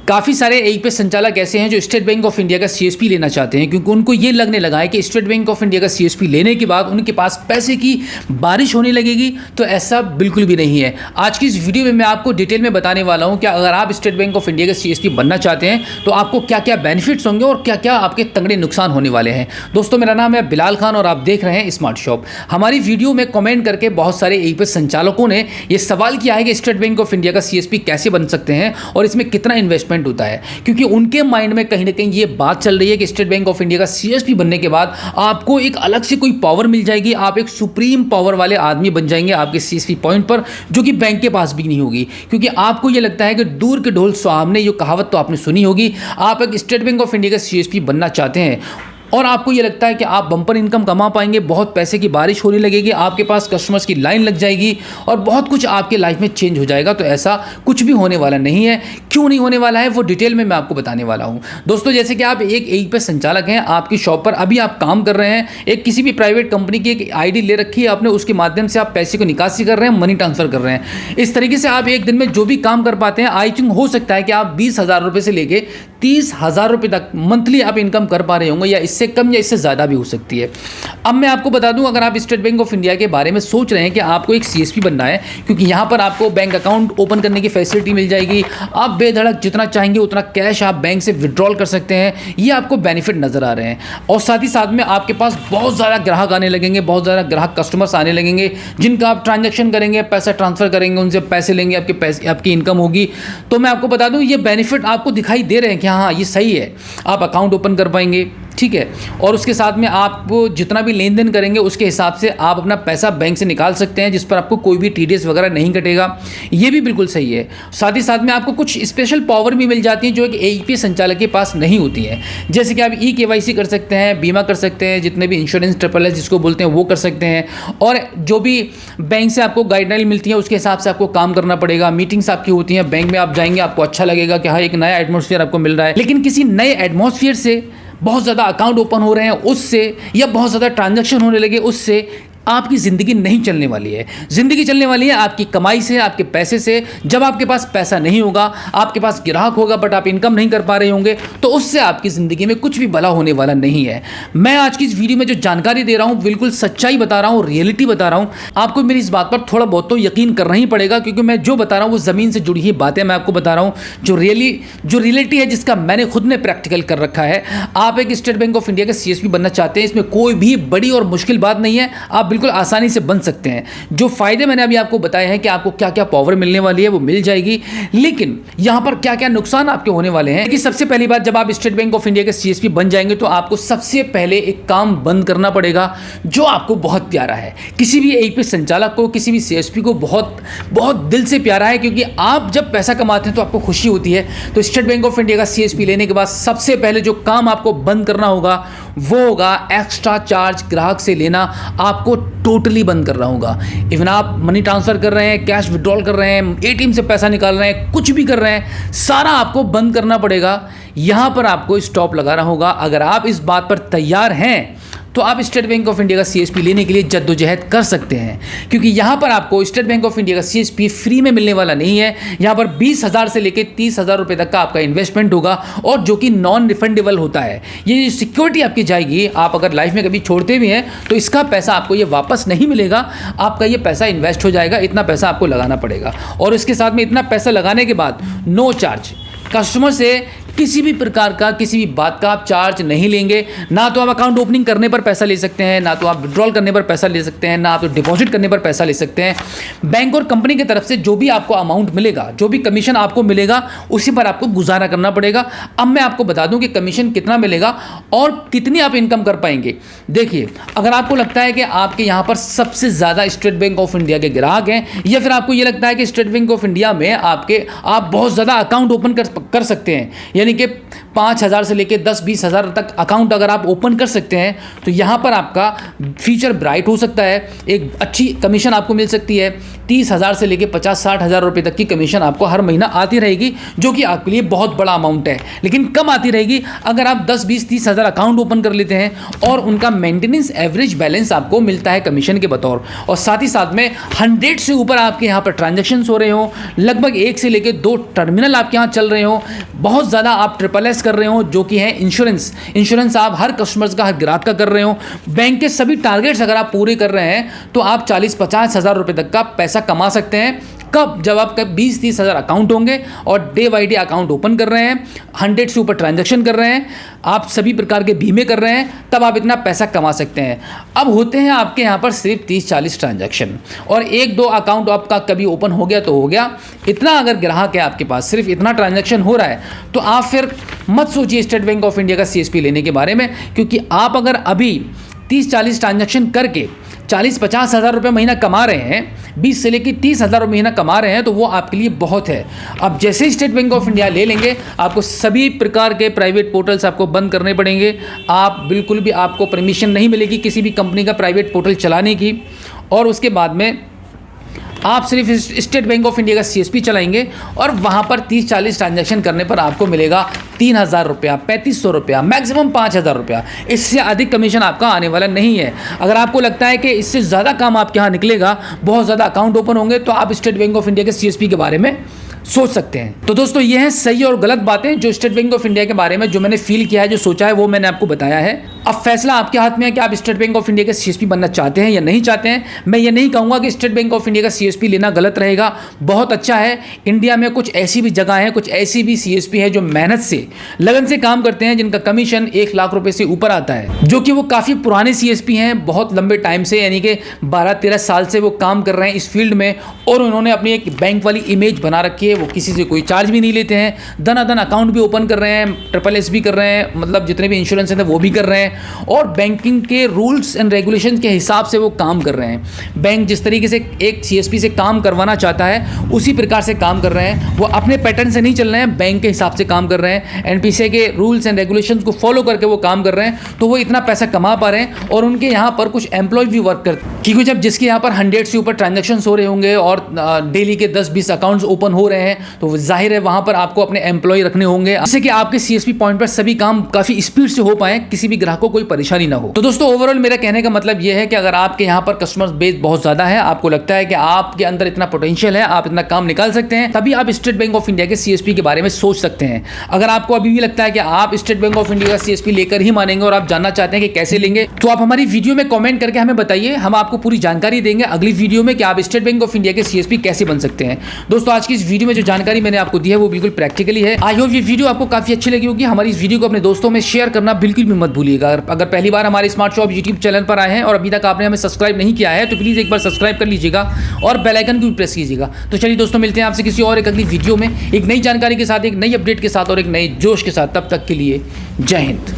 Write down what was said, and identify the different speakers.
Speaker 1: काफ़ी सारे एईपीएस संचालक ऐसे हैं जो स्टेट बैंक ऑफ इंडिया का सीएसपी लेना चाहते हैं, क्योंकि उनको ये लगने लगा है कि स्टेट बैंक ऑफ इंडिया का सीएसपी लेने के बाद उनके पास पैसे की बारिश होने लगेगी। तो ऐसा बिल्कुल भी नहीं है। आज की इस वीडियो में मैं आपको डिटेल में बताने वाला हूं कि अगर आप स्टेट बैंक ऑफ इंडिया का सीएसपी बनना चाहते हैं तो आपको क्या क्या बेनिफिट्स होंगे और क्या क्या आपके तगड़े नुकसान होने वाले हैं। दोस्तों, मेरा नाम है बिलाल खान और आप देख रहे हैं स्मार्ट शॉप। हमारी वीडियो में कमेंट करके बहुत सारे एईपीएस संचालकों ने यह सवाल किया है कि स्टेट बैंक ऑफ इंडिया का सीएसपी कैसे बन सकते हैं और इसमें कितना इन्वेस्टमेंट होता है, क्योंकि उनके माइंड में कहीं ना कहीं ये बात चल रही है कि स्टेट बैंक ऑफ इंडिया का सीएसपी बनने के बाद आपको एक अलग से कोई पावर मिल जाएगी, आप एक सुप्रीम पावर वाले आदमी बन जाएंगे आपके सीएसपी पॉइंट पर, जो कि बैंक के पास भी नहीं होगी। क्योंकि आपको ये लगता है कि दूर के ढोल सुहावने, ये कहावत तो आपने सुनी होगी। आप एक स्टेट बैंक ऑफ इंडिया का सीएसपी बनना चाहते हैं और आपको ये लगता है कि आप बम्पर इनकम कमा पाएंगे, बहुत पैसे की बारिश होने लगेगी, आपके पास कस्टमर्स की लाइन लग जाएगी और बहुत कुछ आपके लाइफ में चेंज हो जाएगा। तो ऐसा कुछ भी होने वाला नहीं है। क्यों नहीं होने वाला है वो डिटेल में मैं आपको बताने वाला हूँ। दोस्तों, जैसे कि आप एक एईपीएस संचालक हैं, आपकी शॉप पर अभी आप काम कर रहे हैं, एक किसी भी प्राइवेट कंपनी की एक आईडी ले रखी है आपने, उसके माध्यम से आप पैसे को निकासी कर रहे हैं, मनी ट्रांसफर कर रहे हैं। इस तरीके से आप एक दिन में जो भी काम कर पाते हैं, आई थिंक हो सकता है कि आप 20,000 रुपये से लेके 30,000 रुपये तक मंथली आप इनकम कर पा रहे होंगे, या इससे कम या इससे ज़्यादा भी हो सकती है। अब मैं आपको बता दूं, अगर आप स्टेट बैंक ऑफ इंडिया के बारे में सोच रहे हैं कि आपको एक सीएसपी बनना है, क्योंकि यहाँ पर आपको बैंक अकाउंट ओपन करने की फैसिलिटी मिल जाएगी, आप बेधड़क जितना चाहेंगे उतना कैश आप बैंक से विड्रॉल कर सकते हैं, ये आपको बेनिफिट नज़र आ रहे हैं। और साथ ही साथ में आपके पास बहुत ज़्यादा ग्राहक आने लगेंगे, बहुत ज़्यादा ग्राहक कस्टमर्स आने लगेंगे, जिनका आप ट्रांजेक्शन करेंगे, पैसा ट्रांसफ़र करेंगे, उनसे पैसे लेंगे, आपकी इनकम होगी। तो मैं आपको बता दूँ, ये बेनिफिट आपको दिखाई दे रहे हैं कि हाँ ये सही है, आप अकाउंट ओपन कर पाएंगे, ठीक है। और उसके साथ में आप जितना भी लेन देन करेंगे उसके हिसाब से आप अपना पैसा बैंक से निकाल सकते हैं, जिस पर आपको कोई भी टीडीएस वगैरह नहीं कटेगा। ये भी बिल्कुल सही है। साथ ही साथ में आपको कुछ स्पेशल पावर भी मिल जाती हैं जो एक एईपीएस संचालक के पास नहीं होती है। जैसे कि आप ई-केवाईसी कर सकते हैं, बीमा कर सकते हैं, जितने भी इंश्योरेंस ट्रिपल एस जिसको बोलते हैं वो कर सकते हैं, और जो भी बैंक से आपको गाइडलाइन मिलती है उसके हिसाब से आपको काम करना पड़ेगा। मीटिंग्स आपकी होती हैं, बैंक में आप जाएंगे, आपको अच्छा लगेगा कि हाँ एक नया एटमॉस्फेयर आपको मिल रहा है। लेकिन किसी नए एटमॉस्फेयर से बहुत ज़्यादा अकाउंट ओपन हो रहे हैं उससे, या बहुत ज़्यादा ट्रांजैक्शन होने लगे उससे आपकी ज़िंदगी नहीं चलने वाली है। ज़िंदगी चलने वाली है आपकी कमाई से, आपके पैसे से। जब आपके पास पैसा नहीं होगा, आपके पास ग्राहक होगा बट आप इनकम नहीं कर पा रहे होंगे, तो उससे आपकी ज़िंदगी में कुछ भी भला होने वाला नहीं है। मैं आज की इस वीडियो में जो जानकारी दे रहा हूँ बिल्कुल सच्चाई बता रहा हूँ, रियलिटी बता रहा हूँ। आपको मेरी इस बात पर थोड़ा बहुत तो यकीन करना ही पड़ेगा, क्योंकि मैं जो बता रहा हूँ वो ज़मीन से जुड़ी हुई बातें मैं आपको बता रहा हूँ, जो रियलिटी है, जिसका मैंने खुद ने प्रैक्टिकल कर रखा है। आप एक स्टेट बैंक ऑफ इंडिया का सीएसपी बनना चाहते हैं, इसमें कोई भी बड़ी और मुश्किल बात नहीं है, आप बिल्कुल आसानी से बन सकते हैं। जो फायदे मैंने अभी आपको बताए हैं कि आपको क्या क्या पावर मिलने वाली है वो मिल जाएगी, लेकिन यहां पर क्या क्या नुकसान आपके होने वाले हैं। कि सबसे पहली बात, जब आप स्टेट बैंक ऑफ इंडिया के सीएसपी बन जाएंगे तो आपको सबसे पहले एक काम बंद करना पड़ेगा जो आपको बहुत प्यारा है। किसी भी एईपीएस संचालक को, किसी भी सीएसपी को बहुत बहुत दिल से प्यारा है, क्योंकि आप जब पैसा कमाते हैं तो आपको खुशी होती है। तो स्टेट बैंक ऑफ इंडिया का सीएसपी लेने के बाद सबसे पहले जो काम आपको बंद करना होगा वो होगा एक्स्ट्रा चार्ज ग्राहक से लेना। आपको टोटली बंद करना होगा। इवन आप मनी ट्रांसफर कर रहे हैं, कैश विड्रॉल कर रहे हैं, एटीएम से पैसा निकाल रहे हैं, कुछ भी कर रहे हैं, सारा आपको बंद करना पड़ेगा। यहां पर आपको स्टॉप लगाना होगा। अगर आप इस बात पर तैयार हैं तो आप स्टेट बैंक ऑफ इंडिया का सीएसपी लेने के लिए जद्दोजहद कर सकते हैं, क्योंकि यहाँ पर आपको स्टेट बैंक ऑफ इंडिया का सीएसपी फ्री में मिलने वाला नहीं है। यहाँ पर 20,000 से लेकर 30,000 रुपये तक का आपका इन्वेस्टमेंट होगा, और जो कि नॉन रिफंडेबल होता है। ये सिक्योरिटी आपकी जाएगी, आप अगर लाइफ में कभी छोड़ते भी हैं तो इसका पैसा आपको ये वापस नहीं मिलेगा, आपका ये पैसा इन्वेस्ट हो जाएगा। इतना पैसा आपको लगाना पड़ेगा, और इसके साथ में इतना पैसा लगाने के बाद नो चार्ज, कस्टमर से किसी भी प्रकार का, किसी भी बात का आप चार्ज नहीं लेंगे। ना तो आप अकाउंट ओपनिंग करने पर पैसा ले सकते हैं, ना तो आप विड्रॉल करने पर पैसा ले सकते हैं, ना आप डिपॉजिट करने पर पैसा ले सकते हैं। बैंक और कंपनी की तरफ से जो भी आपको अमाउंट मिलेगा, जो भी कमीशन आपको मिलेगा, उसी पर आपको गुजारा करना पड़ेगा। अब मैं आपको बता दूं कि कमीशन कितना मिलेगा और कितनी आप इनकम कर पाएंगे। देखिए, अगर आपको लगता है कि आपके यहाँ पर सबसे ज़्यादा स्टेट बैंक ऑफ इंडिया के ग्राहक हैं, या फिर आपको ये लगता है कि स्टेट बैंक ऑफ इंडिया में आप बहुत ज़्यादा अकाउंट ओपन कर सकते हैं, यानी कि 5,000 से लेकर 10-20,000 तक अकाउंट अगर आप ओपन कर सकते हैं, तो यहाँ पर आपका फ्यूचर ब्राइट हो सकता है। एक अच्छी कमीशन आपको मिल सकती है। 30,000 से लेकर 50-60,000 रुपये तक की कमीशन आपको हर महीना आती रहेगी, जो कि आपके लिए बहुत बड़ा अमाउंट है। लेकिन कम आती रहेगी अगर आप 10-20-30,000 अकाउंट ओपन कर लेते हैं और उनका मेंटेनेंस एवरेज बैलेंस आपको मिलता है कमीशन के बतौर, और साथ ही साथ में 100 से ऊपर आपके यहाँ पर ट्रांजेक्शन्स हो रहे हो, लगभग 1 से लेकर 2 टर्मिनल आपके यहाँ चल रहे हो, बहुत ज़्यादा आप SSS कर रहे हो जो कि है इंश्योरेंस आप हर कस्टमर्स का, हर ग्राहक का कर रहे हो, बैंक के सभी टारगेट्स अगर आप पूरे कर रहे हैं तो आप 40-50 हज़ार रुपये तक का पैसा कमा सकते हैं। कब? जब आपका 20-30 हज़ार अकाउंट होंगे और day by day account open कर रहे हैं, 100 से ऊपर ट्रांजैक्शन कर रहे हैं, आप सभी प्रकार के बीमे कर रहे हैं, तब आप इतना पैसा कमा सकते हैं। अब होते हैं आपके यहाँ पर सिर्फ 30-40 ट्रांजैक्शन और 1-2 अकाउंट आपका कभी ओपन हो गया तो हो गया। इतना अगर ग्राहक है आपके पास, सिर्फ इतना ट्रांजैक्शन हो रहा है, तो आप फिर मत सोचिए स्टेट बैंक ऑफ इंडिया का CSP लेने के बारे में, क्योंकि आप अगर अभी 30-40 ट्रांजैक्शन करके 40-50 हज़ार रुपये महीना कमा रहे हैं, 20 से लेकर 30 हज़ार रुपये महीना कमा रहे हैं, तो वो आपके लिए बहुत है। अब जैसे ही स्टेट बैंक ऑफ इंडिया ले लेंगे, आपको सभी प्रकार के प्राइवेट पोर्टल्स आपको बंद करने पड़ेंगे। आप बिल्कुल भी, आपको परमिशन नहीं मिलेगी किसी भी कंपनी का प्राइवेट पोर्टल चलाने की, और उसके बाद में आप सिर्फ स्टेट बैंक ऑफ इंडिया का CSP चलाएंगे और वहाँ पर 30-40 ट्रांजैक्शन करने पर आपको मिलेगा 3,000 रुपया, 3,500 रुपया, मैक्सिमम 5,000 रुपया। इससे अधिक कमीशन आपका आने वाला नहीं है। अगर आपको लगता है कि इससे ज़्यादा काम आपके यहाँ निकलेगा, बहुत ज़्यादा अकाउंट ओपन होंगे, तो आप स्टेट बैंक ऑफ इंडिया के CSP के बारे में सोच सकते हैं। तो दोस्तों, ये हैं सही और गलत बातें जो स्टेट बैंक ऑफ इंडिया के बारे में जो मैंने फील किया है, जो सोचा है, वो मैंने आपको बताया है। अब फैसला आपके हाथ में है कि आप स्टेट बैंक ऑफ इंडिया के CSP बनना चाहते हैं या नहीं चाहते हैं। मैं ये नहीं कहूँगा कि स्टेट बैंक ऑफ इंडिया का CSP लेना गलत रहेगा, बहुत अच्छा है। इंडिया में कुछ ऐसी भी जगह हैं, कुछ ऐसी भी CSP है जो मेहनत से, लगन से काम करते हैं, जिनका कमीशन 1 लाख रुपये से ऊपर आता है, जो कि वो काफ़ी पुराने CSP हैं, बहुत लंबे टाइम से, यानी कि 12-13 साल से वो काम कर रहे हैं इस फील्ड में, और उन्होंने अपनी एक बैंक वाली इमेज बना रखी है। वो किसी से कोई चार्ज भी नहीं लेते हैं, दनादन अकाउंट भी ओपन कर रहे हैं, SSS भी कर रहे हैं, मतलब जितने भी इंश्योरेंस हैं वो भी कर रहे हैं, और बैंकिंग के रूल्स एंड रेगुलेशन के हिसाब से वो काम कर रहे हैं। बैंक जिस तरीके से एक CSP से काम करवाना चाहता है, उसी प्रकार से काम कर रहे हैं। वो अपने पैटर्न से नहीं चल रहे हैं, बैंक के हिसाब से काम कर रहे हैं, NPCI के रूल्स एंड रेगुलेशन को फॉलो करके वो काम कर रहे हैं, तो वो इतना पैसा कमा पा रहे हैं। और उनके यहाँ पर कुछ एम्प्लॉय भी वर्क करते हैं, क्योंकि जब जिसके यहाँ पर 100 से ऊपर ट्रांजेक्शन हो रहे होंगे और डेली के 10-20 अकाउंट्स ओपन हो रहे हैं, तो जाहिर है वहाँ पर आपको अपने एम्प्लॉय रखने होंगे, जिससे कि आपके CSP पॉइंट पर सभी काम काफ़ी स्पीड से हो पाए, किसी भी ग्राहक को कोई परेशानी ना हो। तो दोस्तों, ओवरऑल मेरा कहने का मतलब यह है कि अगर आपके यहाँ पर कस्टमर बेस बहुत ज़्यादा है, आपको लगता है कि आपके अंदर इतना पोटेंशियल है, आप इतना काम निकाल सकते हैं, तभी आप स्टेट बैंक ऑफ इंडिया के CSP के बारे में सोच सकते हैं। अगर आपको अभी भी लगता है कि आप स्टेट बैंक ऑफ इंडिया का CSP लेकर ही मानेंगे और आप जानना चाहते हैं कि कैसे लेंगे, तो आप हमारी वीडियो में कॉमेंट करके हमें बताइए, हम आपको पूरी जानकारी देंगे अगली वीडियो में कि आप स्टेट बैंक ऑफ इंडिया के CSP कैसे बन सकते हैं। दोस्तों, आज की इस वीडियो में जो जानकारी मैंने आपको दी है वो बिल्कुल प्रैक्टिकली है। आई होप ये वीडियो आपको काफी अच्छी लगी होगी। हमारी इस वीडियो को अपने दोस्तों में शेयर करना बिल्कुल भी मत भूलिएगा। अगर पहली बार हमारे स्मार्ट शॉप यूट्यूब चैनल पर आए हैं और अभी तक आपने हमें सब्सक्राइब नहीं किया है, तो प्लीज एक बार सब्सक्राइब कर लीजिएगा और बेल आइकन को भी प्रेस कीजिएगा। तो चलिए दोस्तों, मिलते हैं आपसे किसी और एक अगली वीडियो में, एक नई जानकारी के साथ, एक नई अपडेट के साथ और एक नए जोश के साथ। तब तक के लिए जय हिंद।